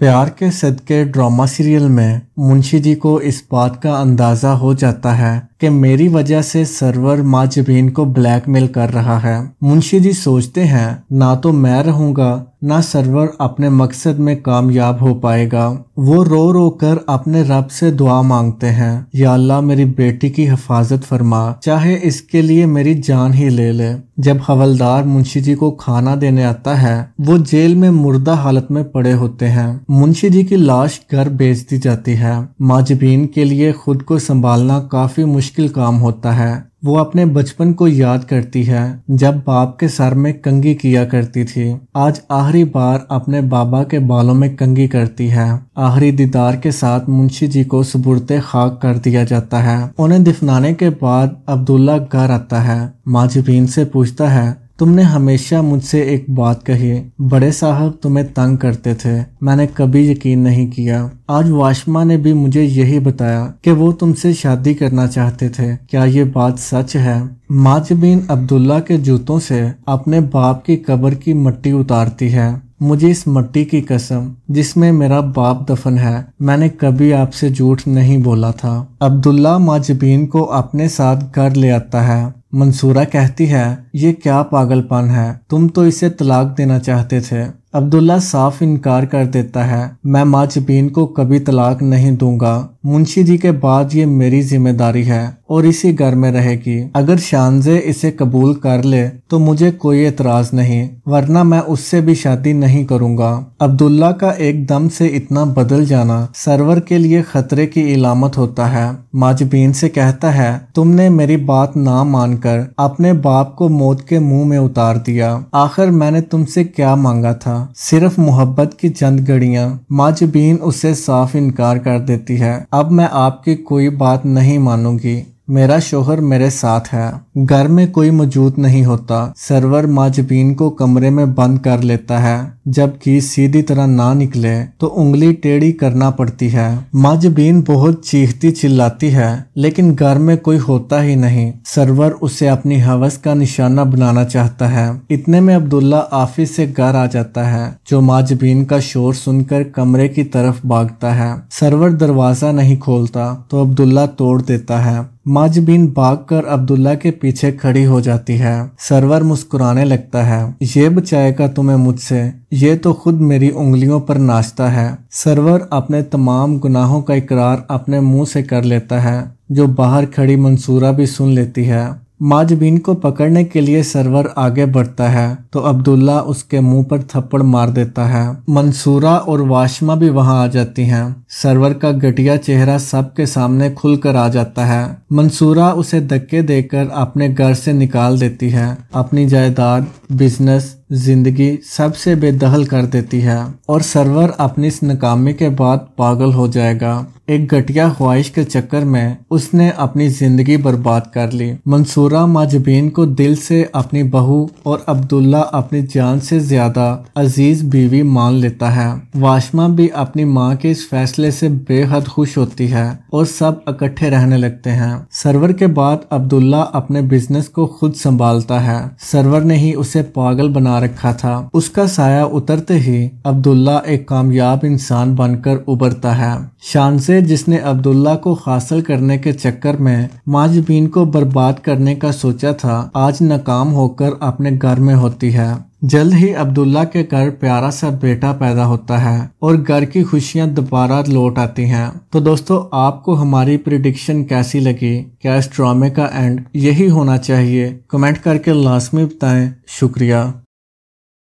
प्यार के सदके ड्रामा सीरियल में मुंशी जी को इस बात का अंदाजा हो जाता है कि मेरी वजह से सरवर माँ जबीन को ब्लैकमेल कर रहा है। मुंशी जी सोचते हैं ना तो मैं रहूंगा ना सरवर अपने मकसद में कामयाब हो पाएगा। वो रो रो कर अपने रब से दुआ मांगते हैं, या अल्लाह मेरी बेटी की हिफाजत फरमा, चाहे इसके लिए मेरी जान ही ले ले। जब हवलदार मुंशी जी को खाना देने आता है, वो जेल में मुर्दा हालत में पड़े होते हैं। मुंशी जी की लाश घर भेज दी जाती है। माँ जबीन के लिए खुद को संभालना काफी मुश्किल काम होता है। वो अपने बचपन को याद करती है जब बाप के सर में कंघी किया करती थी। आज आखिरी बार अपने बाबा के बालों में कंघी करती है। आखिरी दीदार के साथ मुंशी जी को सुपुर्दे खाक कर दिया जाता है। उन्हें दफनाने के बाद अब्दुल्ला घर आता है। माँ जबीन से पूछता है, तुमने हमेशा मुझसे एक बात कही, बड़े साहब तुम्हें तंग करते थे, मैंने कभी यकीन नहीं किया। आज वाशमा ने भी मुझे यही बताया कि वो तुमसे शादी करना चाहते थे, क्या ये बात सच है? माँ जबीन अब्दुल्ला के जूतों से अपने बाप की कब्र की मिट्टी उतारती है। मुझे इस मिट्टी की कसम जिसमें मेरा बाप दफन है, मैंने कभी आपसे झूठ नहीं बोला था। अब्दुल्ला माँ जबीन को अपने साथ घर ले आता है। मंसूरा कहती है, ये क्या पागलपन है, तुम तो इसे तलाक देना चाहते थे। अब्दुल्ला साफ इनकार कर देता है, मैं माँ जबीन को कभी तलाक नहीं दूंगा। मुंशी जी के बाद ये मेरी जिम्मेदारी है और इसी घर में रहेगी। अगर शानजे इसे कबूल कर ले तो मुझे कोई एतराज नहीं, वरना मैं उससे भी शादी नहीं करूंगा। अब्दुल्ला का एकदम से इतना बदल जाना सरवर के लिए खतरे की इलामत होता है। माँ जबीन से कहता है, तुमने मेरी बात ना मानकर अपने बाप को मौत के मुंह में उतार दिया। आखिर मैंने तुमसे क्या मांगा था? सिर्फ मोहब्बत की चंद घड़ियां। माँ जबीन उससे साफ इनकार कर देती है, अब मैं आपकी कोई बात नहीं मानूंगी, मेरा शोहर मेरे साथ है। घर में कोई मौजूद नहीं होता। सरवर माँ जबीन को कमरे में बंद कर लेता है। जब घी सीधी तरह ना निकले तो उंगली टेढ़ी करना पड़ती है। माँ जबीन बहुत चीखती चिल्लाती है, लेकिन घर में कोई होता ही नहीं। सरवर उसे अपनी हवस का निशाना बनाना चाहता है। इतने में अब्दुल्ला ऑफिस से घर आ जाता है, जो माँ जबीन का शोर सुनकर कमरे की तरफ भागता है। सरवर दरवाजा नहीं खोलता तो अब्दुल्ला तोड़ देता है। माँ जबीन भागकर अब्दुल्ला के पीछे खड़ी हो जाती है। सरवर मुस्कुराने लगता है, ये बचाएगा तुम्हें मुझसे, ये तो खुद मेरी उंगलियों पर नाचता है। सरवर अपने तमाम गुनाहों का इकरार अपने मुंह से कर लेता है, जो बाहर खड़ी मंसूरा भी सुन लेती है। माँ जबीन को पकड़ने के लिए सरवर आगे बढ़ता है तो अब्दुल्ला उसके मुंह पर थप्पड़ मार देता है। मंसूरा और वाशमा भी वहां आ जाती हैं। सरवर का घटिया चेहरा सबके सामने खुलकर आ जाता है। मंसूरा उसे धक्के देकर अपने घर से निकाल देती है, अपनी जायदाद, बिजनेस, जिंदगी सबसे बेदखल कर देती है और सरवर अपनी इस नाकामी के बाद पागल हो जाएगा। एक घटिया ख्वाहिश के चक्कर में उसने अपनी जिंदगी बर्बाद कर ली। मंसूरा माँ जबीन को दिल से अपनी बहू और अब्दुल्ला अपनी जान से ज्यादा अजीज बीवी मान लेता है। वाशमा भी अपनी माँ के इस फैसले से बेहद खुश होती है और सब इकट्ठे रहने लगते हैं। सरवर के बाद अब्दुल्ला अपने बिजनेस को खुद संभालता है। सरवर ने ही उसे पागल बना रखा था। उसका साया उतरते ही अब्दुल्ला एक कामयाब इंसान बनकर उभरता है। शानसे जिसने अब्दुल्ला को हासिल करने के चक्कर में माँ जबीन को बर्बाद करने का सोचा था, आज नाकाम होकर अपने घर में होती है। जल्द ही अब्दुल्ला के घर प्यारा सा बेटा पैदा होता है और घर की खुशियां दोबारा लौट आती हैं। तो दोस्तों, आपको हमारी प्रिडिक्शन कैसी लगी? क्या इस ड्रामे का एंड यही होना चाहिए? कमेंट करके लाजमी बताएं। शुक्रिया।